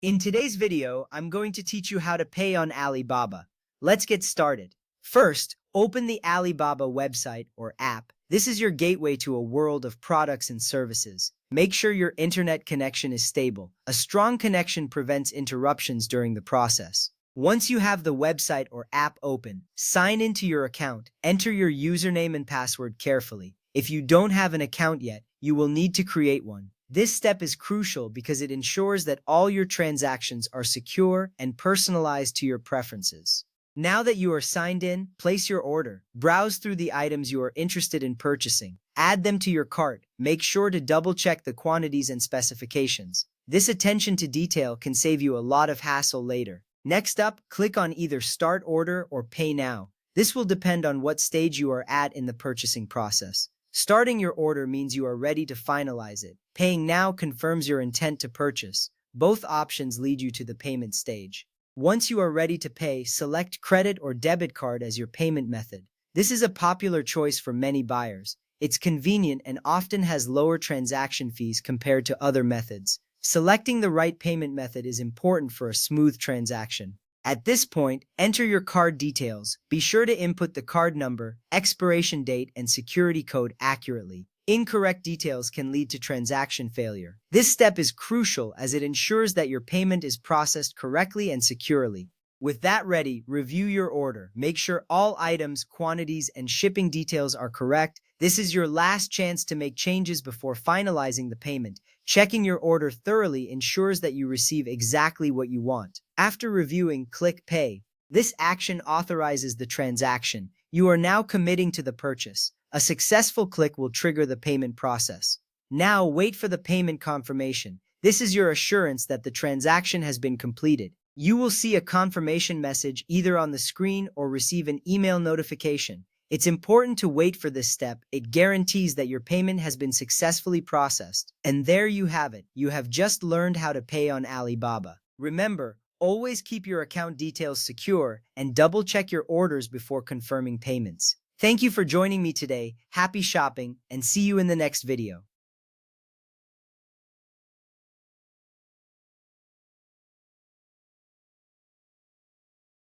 In today's video, I'm going to teach you how to pay on Alibaba. Let's get started. First, open the Alibaba website or app. This is your gateway to a world of products and services. Make sure your internet connection is stable. A strong connection prevents interruptions during the process. Once you have the website or app open, sign into your account. Enter your username and password carefully. If you don't have an account yet, you will need to create one. This step is crucial because it ensures that all your transactions are secure and personalized to your preferences. Now that you are signed in, place your order. Browse through the items you are interested in purchasing. Add them to your cart. Make sure to double-check the quantities and specifications. This attention to detail can save you a lot of hassle later. Next up, click on either Start Order or Pay Now. This will depend on what stage you are at in the purchasing process. Starting your order means you are ready to finalize it. Paying now confirms your intent to purchase. Both options lead you to the payment stage. Once you are ready to pay, select credit or debit card as your payment method. This is a popular choice for many buyers. It's convenient and often has lower transaction fees compared to other methods. Selecting the right payment method is important for a smooth transaction. At this point, enter your card details. Be sure to input the card number, expiration date, and security code accurately. Incorrect details can lead to transaction failure. This step is crucial as it ensures that your payment is processed correctly and securely. With that ready, review your order. Make sure all items, quantities, and shipping details are correct. This is your last chance to make changes before finalizing the payment. Checking your order thoroughly ensures that you receive exactly what you want. After reviewing, click Pay. This action authorizes the transaction. You are now committing to the purchase. A successful click will trigger the payment process. Now wait for the payment confirmation. This is your assurance that the transaction has been completed. You will see a confirmation message either on the screen or receive an email notification. It's important to wait for this step. It guarantees that your payment has been successfully processed. And there you have it. You have just learned how to pay on Alibaba. Remember, always keep your account details secure and double-check your orders before confirming payments. Thank you for joining me today. Happy shopping and see you in the next video.